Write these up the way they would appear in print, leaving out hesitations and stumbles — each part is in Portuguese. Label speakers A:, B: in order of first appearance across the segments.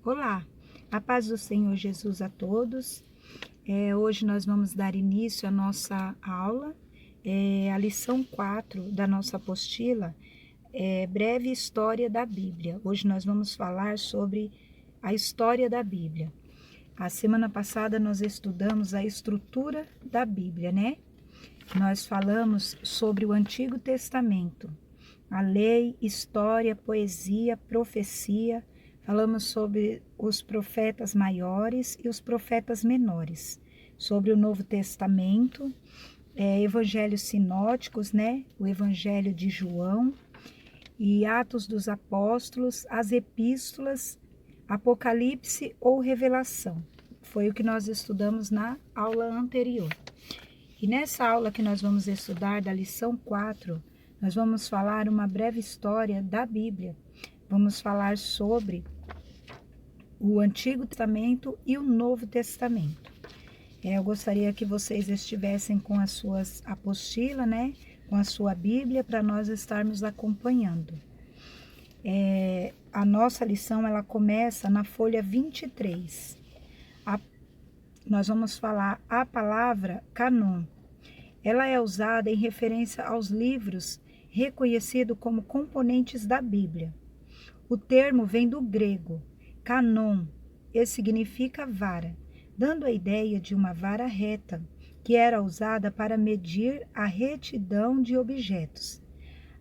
A: Olá, a paz do Senhor Jesus a todos. Hoje nós vamos dar início à nossa aula, a lição 4 da nossa apostila, Breve História da Bíblia. Hoje nós vamos falar sobre a história da Bíblia. A semana passada nós estudamos a estrutura da Bíblia, né? Nós falamos sobre o Antigo Testamento, a lei, história, poesia, profecia. Falamos sobre os profetas maiores e os profetas menores, sobre o Novo Testamento, evangelhos sinóticos, né? O Evangelho de João e Atos dos Apóstolos, as epístolas, Apocalipse ou Revelação. Foi o que nós estudamos na aula anterior. E nessa aula que nós vamos estudar da lição 4, nós vamos falar uma breve história da Bíblia. Vamos falar sobre o Antigo Testamento e o Novo Testamento. Eu gostaria que vocês estivessem com as suas apostilas, né? Com a sua Bíblia, para nós estarmos acompanhando. A nossa lição, ela começa na folha 23. Nós vamos falar a palavra cânon. Ela é usada em referência aos livros reconhecidos como componentes da Bíblia. O termo vem do grego, cânon, e significa vara, dando a ideia de uma vara reta, que era usada para medir a retidão de objetos.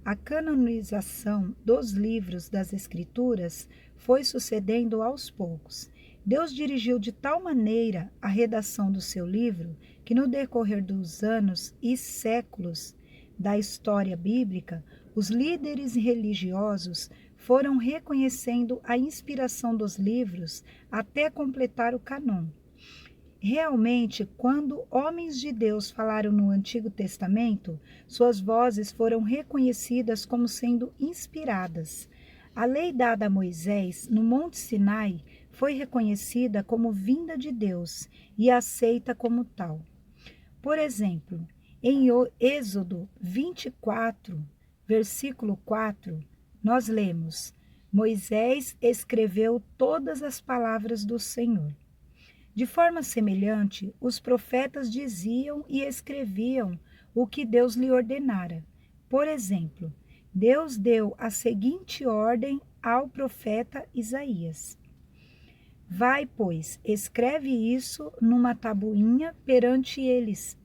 A: A canonização dos livros das Escrituras foi sucedendo aos poucos. Deus dirigiu de tal maneira a redação do seu livro que, no decorrer dos anos e séculos da história bíblica, os líderes religiosos foram reconhecendo a inspiração dos livros até completar o cânon. Realmente, quando homens de Deus falaram no Antigo Testamento, suas vozes foram reconhecidas como sendo inspiradas. A lei dada a Moisés no Monte Sinai foi reconhecida como vinda de Deus e aceita como tal. Por exemplo, em Êxodo 24, versículo 4, nós lemos: Moisés escreveu todas as palavras do Senhor. De forma semelhante, os profetas diziam e escreviam o que Deus lhe ordenara. Por exemplo, Deus deu a seguinte ordem ao profeta Isaías: Vai, pois, escreve isso numa tabuinha perante eles.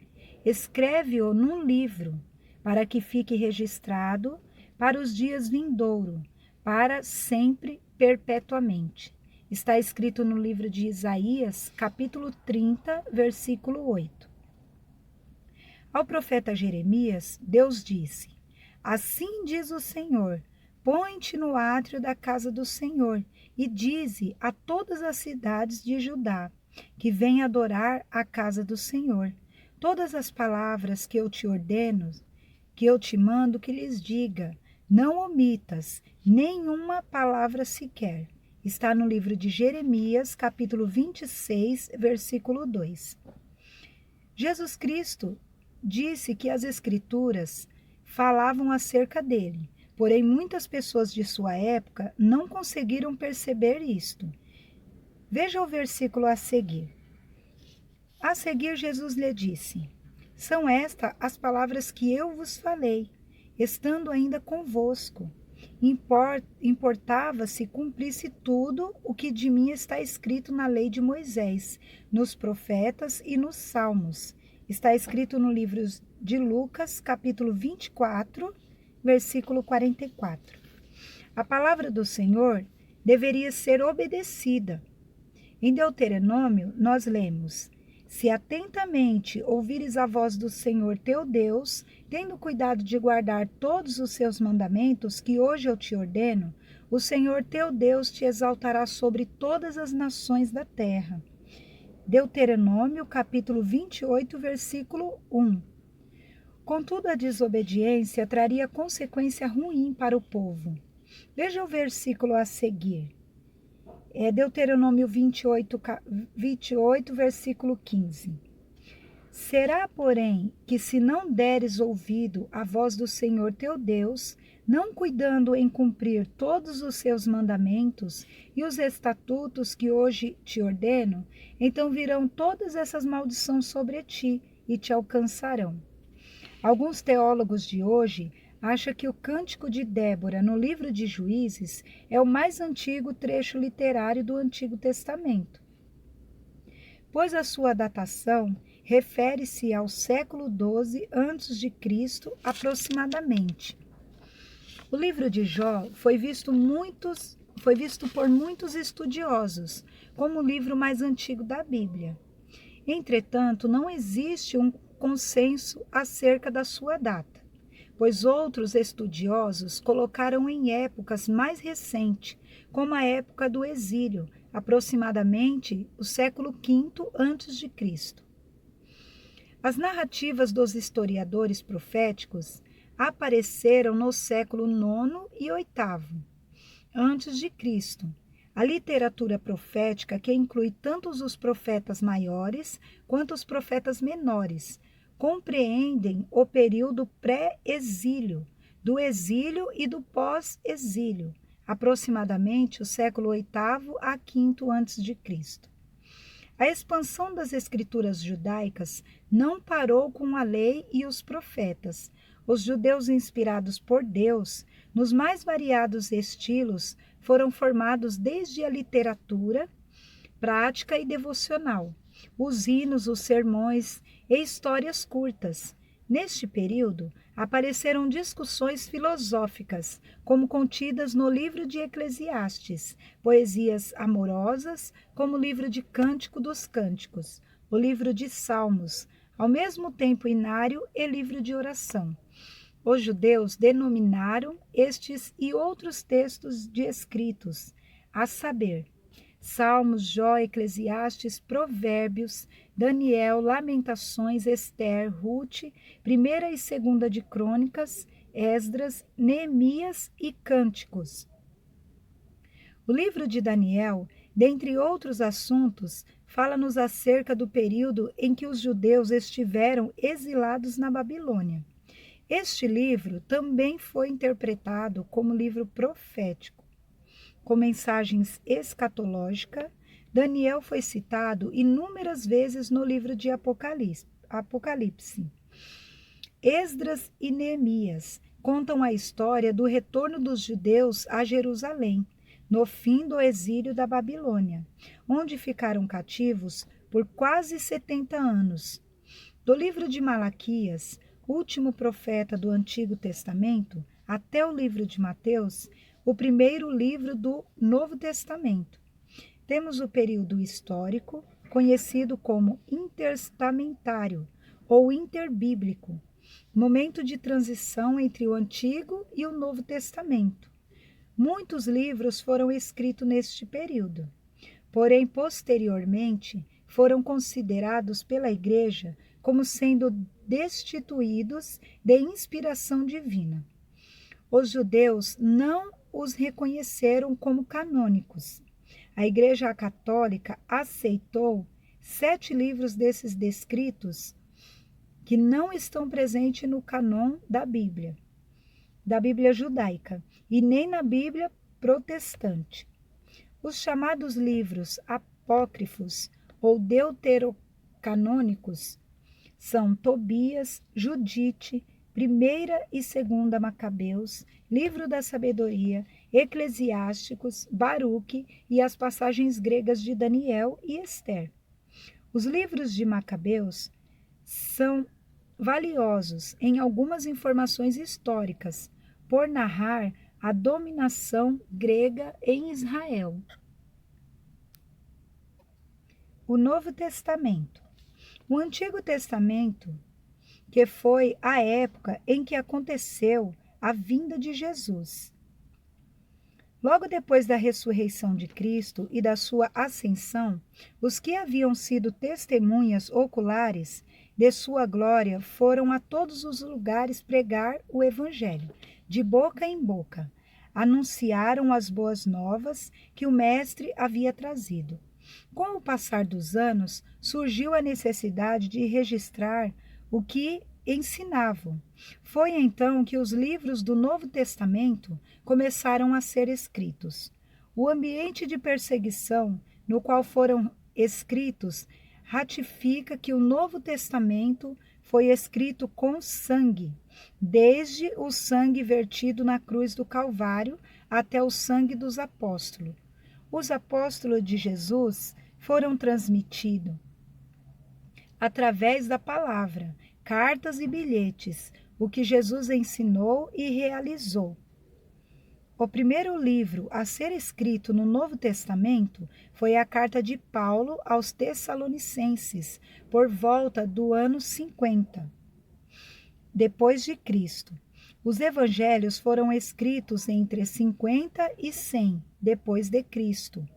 A: Escreve-o num livro, para que fique registrado para os dias vindouros, para sempre, perpetuamente. Está escrito no livro de Isaías, capítulo 30, versículo 8. Ao profeta Jeremias, Deus disse: Assim diz o Senhor, põe-te no átrio da casa do Senhor e dize a todas as cidades de Judá que vêm adorar a casa do Senhor. Todas as palavras que eu te ordeno, que eu te mando que lhes diga, não omitas nenhuma palavra sequer. Está no livro de Jeremias, capítulo 26, versículo 2. Jesus Cristo disse que as Escrituras falavam acerca dele, porém muitas pessoas de sua época não conseguiram perceber isto. Veja o versículo a seguir. A seguir, Jesus lhe disse: São estas as palavras que eu vos falei, estando ainda convosco. Importava se cumprisse tudo o que de mim está escrito na lei de Moisés, nos profetas e nos salmos. Está escrito no livro de Lucas, capítulo 24, versículo 44. A palavra do Senhor deveria ser obedecida. Em Deuteronômio, nós lemos: Se atentamente ouvires a voz do Senhor teu Deus, tendo cuidado de guardar todos os seus mandamentos, que hoje eu te ordeno, o Senhor teu Deus te exaltará sobre todas as nações da terra. Deuteronômio, capítulo 28, versículo 1. Contudo, a desobediência traria consequência ruim para o povo. Veja o versículo a seguir. Deuteronômio 28, versículo 15. Será, porém, que se não deres ouvido à voz do Senhor teu Deus, não cuidando em cumprir todos os seus mandamentos e os estatutos que hoje te ordeno, então virão todas essas maldições sobre ti e te alcançarão. Alguns teólogos de hoje acham que o Cântico de Débora, no livro de Juízes, é o mais antigo trecho literário do Antigo Testamento, pois a sua datação refere-se ao século XII a.C. aproximadamente. O livro de Jó foi visto por muitos estudiosos como o livro mais antigo da Bíblia. Entretanto, não existe um consenso acerca da sua data, pois outros estudiosos colocaram em épocas mais recentes, como a época do exílio, aproximadamente o século V a.C. As narrativas dos historiadores proféticos apareceram no século IX e VIII a.C. A literatura profética, que inclui tanto os profetas maiores quanto os profetas menores, compreendem o período pré-exílio, do exílio e do pós-exílio, aproximadamente o século VIII a V a.C. A expansão das escrituras judaicas não parou com a lei e os profetas. Os judeus inspirados por Deus, nos mais variados estilos, foram formados desde a literatura, prática e devocional, os hinos, os sermões e histórias curtas. Neste período, apareceram discussões filosóficas, como contidas no livro de Eclesiastes, poesias amorosas, como o livro de Cântico dos Cânticos, o livro de Salmos, ao mesmo tempo hinário e livro de oração. Os judeus denominaram estes e outros textos de escritos, a saber, Salmos, Jó, Eclesiastes, Provérbios, Daniel, Lamentações, Ester, Rute, 1ª e 2ª de Crônicas, Esdras, Neemias e Cânticos. O livro de Daniel, dentre outros assuntos, fala-nos acerca do período em que os judeus estiveram exilados na Babilônia. Este livro também foi interpretado como livro profético. Com mensagens escatológicas, Daniel foi citado inúmeras vezes no livro de Apocalipse. Esdras e Neemias contam a história do retorno dos judeus a Jerusalém, no fim do exílio da Babilônia, onde ficaram cativos por quase 70 anos. Do livro de Malaquias, último profeta do Antigo Testamento, até o livro de Mateus, o primeiro livro do Novo Testamento. Temos o período histórico, conhecido como intertestamentário ou interbíblico, momento de transição entre o Antigo e o Novo Testamento. Muitos livros foram escritos neste período, porém, posteriormente, foram considerados pela Igreja como sendo destituídos de inspiração divina. Os judeus não os reconheceram como canônicos. A Igreja Católica aceitou 7 livros desses descritos que não estão presentes no cânon da Bíblia judaica, e nem na Bíblia protestante. Os chamados livros apócrifos ou deuterocanônicos são Tobias, Judite, 1ª e 2ª Macabeus, Livro da Sabedoria, Eclesiásticos, Baruque e as passagens gregas de Daniel e Ester. Os livros de Macabeus são valiosos em algumas informações históricas, por narrar a dominação grega em Israel. O Novo Testamento. O Antigo Testamento, que foi a época em que aconteceu a vinda de Jesus. Logo depois da ressurreição de Cristo e da sua ascensão, os que haviam sido testemunhas oculares de sua glória foram a todos os lugares pregar o Evangelho, de boca em boca. Anunciaram as boas novas que o Mestre havia trazido. Com o passar dos anos, surgiu a necessidade de registrar o que ensinavam. Foi então que os livros do Novo Testamento começaram a ser escritos. O ambiente de perseguição no qual foram escritos ratifica que o Novo Testamento foi escrito com sangue, desde o sangue vertido na cruz do Calvário até o sangue dos apóstolos. Os apóstolos de Jesus foram transmitidos através da palavra, cartas e bilhetes, o que Jesus ensinou e realizou. O primeiro livro a ser escrito no Novo Testamento foi a carta de Paulo aos Tessalonicenses, por volta do ano 50, depois de Cristo. Os evangelhos foram escritos entre 50 e 100, depois de Cristo.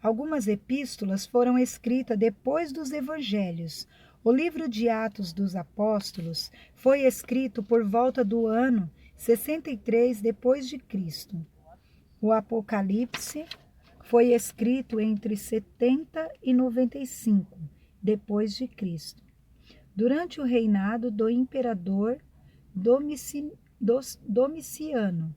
A: Algumas epístolas foram escritas depois dos evangelhos. O livro de Atos dos Apóstolos foi escrito por volta do ano 63 depois de Cristo. O Apocalipse foi escrito entre 70 e 95 depois de Cristo, durante o reinado do imperador Domiciano.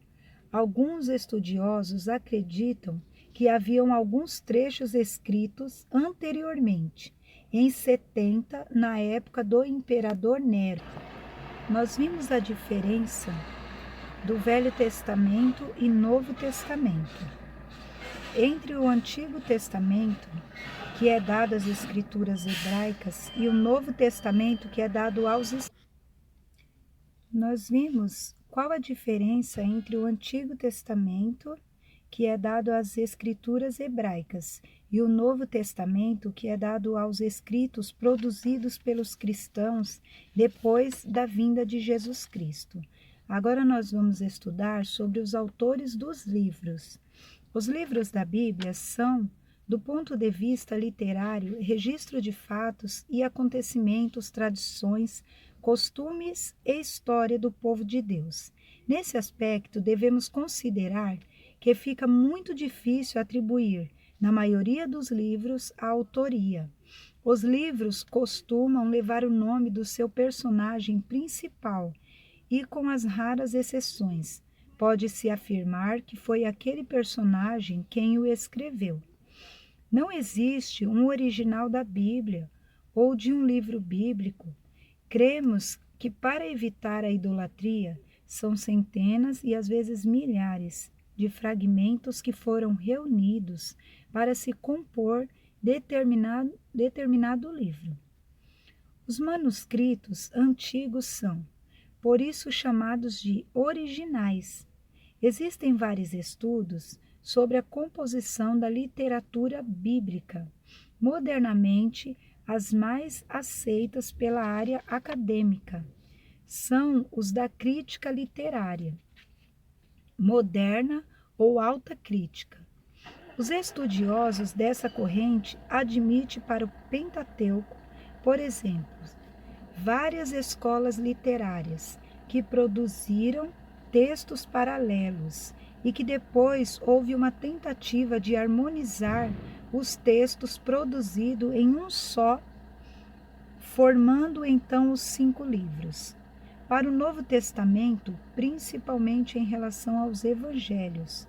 A: Alguns estudiosos acreditam que haviam alguns trechos escritos anteriormente, em 70, na época do imperador Nero. Nós vimos a diferença do Velho Testamento e Novo Testamento. Entre o Antigo Testamento, que é dado às escrituras hebraicas, e o Novo Testamento, que é dado aos... Nós vimos qual a diferença entre o Antigo Testamento, que é dado às escrituras hebraicas, e o Novo Testamento, que é dado aos escritos produzidos pelos cristãos depois da vinda de Jesus Cristo. Agora nós vamos estudar sobre os autores dos livros. Os livros da Bíblia são, do ponto de vista literário, registro de fatos e acontecimentos, tradições, costumes e história do povo de Deus. Nesse aspecto, devemos considerar que fica muito difícil atribuir, na maioria dos livros, a autoria. Os livros costumam levar o nome do seu personagem principal e, com as raras exceções, pode-se afirmar que foi aquele personagem quem o escreveu. Não existe um original da Bíblia ou de um livro bíblico. Cremos que, para evitar a idolatria, são centenas e às vezes milhares de fragmentos que foram reunidos para se compor determinado livro. Os manuscritos antigos são, por isso, chamados de originais. Existem vários estudos sobre a composição da literatura bíblica. Modernamente, as mais aceitas pela área acadêmica são os da crítica literária, moderna ou alta crítica. Os estudiosos dessa corrente admitem para o Pentateuco, por exemplo, várias escolas literárias que produziram textos paralelos e que depois houve uma tentativa de harmonizar os textos produzidos em um só, formando então os 5 livros. Para o Novo Testamento, principalmente em relação aos evangelhos,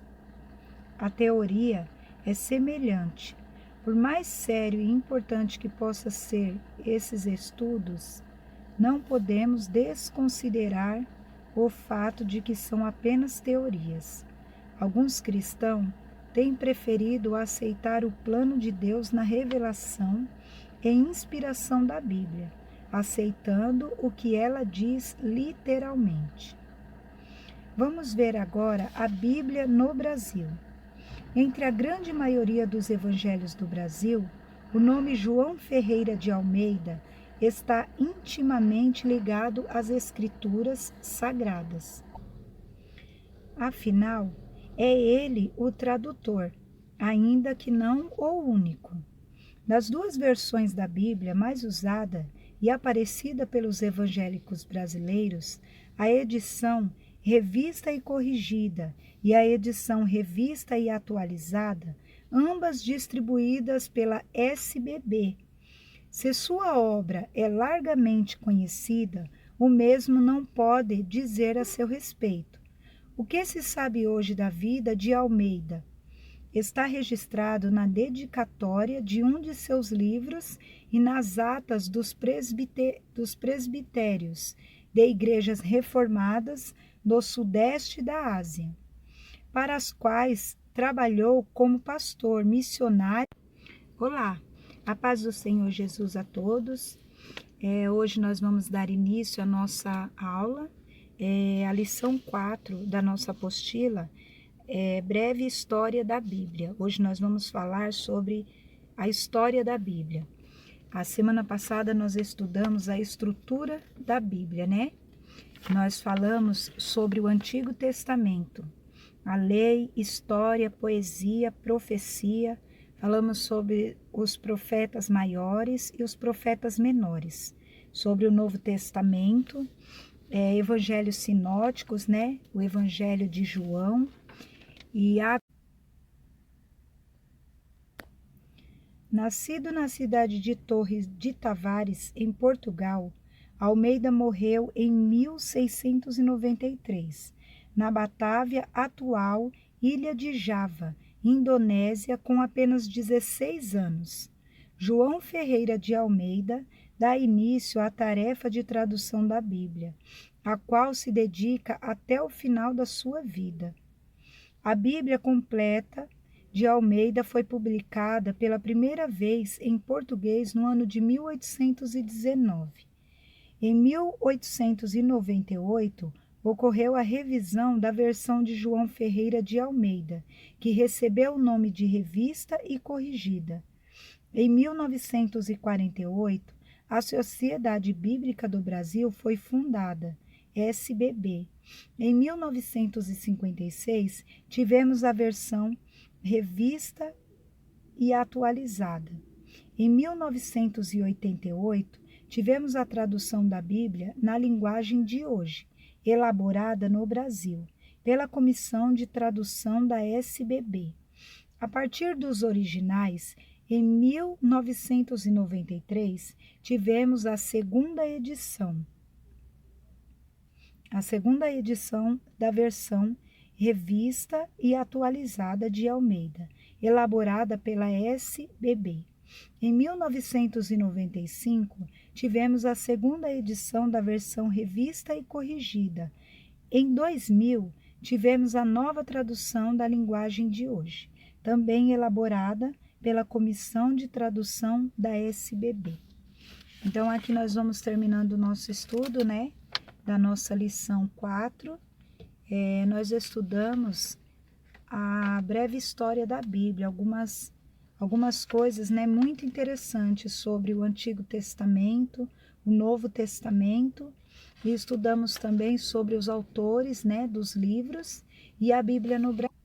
A: a teoria é semelhante. Por mais sério e importante que possa ser esses estudos, não podemos desconsiderar o fato de que são apenas teorias. Alguns cristãos têm preferido aceitar o plano de Deus na revelação e inspiração da Bíblia, aceitando o que ela diz literalmente. Vamos ver agora a Bíblia no Brasil. Entre a grande maioria dos evangelhos do Brasil, o nome João Ferreira de Almeida está intimamente ligado às Escrituras Sagradas. Afinal, é ele o tradutor, ainda que não o único. Das 2 versões da Bíblia mais usada e aparecida pelos evangélicos brasileiros, a edição revista e corrigida e a edição revista e atualizada, ambas distribuídas pela SBB. Se sua obra é largamente conhecida, o mesmo não pode dizer a seu respeito. O que se sabe hoje da vida de Almeida está registrado na dedicatória de um de seus livros e nas atas dos presbitérios de igrejas reformadas do sudeste da Ásia, para as quais trabalhou como pastor missionário. Olá, a paz do Senhor Jesus a todos. Hoje nós vamos dar início à nossa aula, a lição 4 da nossa apostila, breve história da Bíblia. Hoje nós vamos falar sobre a história da Bíblia. A semana passada nós estudamos a estrutura da Bíblia, né? Nós falamos sobre o Antigo Testamento, a lei, história, poesia, profecia. Falamos sobre os profetas maiores e os profetas menores, sobre o Novo Testamento, evangelhos sinóticos, né? O Evangelho de João. Nascido na cidade de Torres de Tavares, em Portugal, Almeida morreu em 1693, na Batávia, atual Ilha de Java, Indonésia, com apenas 16 anos. João Ferreira de Almeida dá início à tarefa de tradução da Bíblia, a qual se dedica até o final da sua vida. A Bíblia completa de Almeida foi publicada pela primeira vez em português no ano de 1819. Em 1898, ocorreu a revisão da versão de João Ferreira de Almeida, que recebeu o nome de Revista e Corrigida. Em 1948, a Sociedade Bíblica do Brasil foi fundada, SBB. Em 1956, tivemos a versão revista e atualizada. Em 1988, tivemos a tradução da Bíblia na linguagem de hoje, elaborada no Brasil, pela Comissão de Tradução da SBB. A partir dos originais, em 1993, tivemos a segunda edição da versão revista e atualizada de Almeida, elaborada pela SBB. Em 1995, tivemos a segunda edição da versão revista e corrigida. Em 2000, tivemos a nova tradução da linguagem de hoje, também elaborada pela Comissão de Tradução da SBB. Então, aqui nós vamos terminando o nosso estudo, né? Da nossa lição 4, nós estudamos a breve história da Bíblia, algumas coisas, né, muito interessantes sobre o Antigo Testamento, o Novo Testamento, e estudamos também sobre os autores, né, dos livros e a Bíblia no Brasil.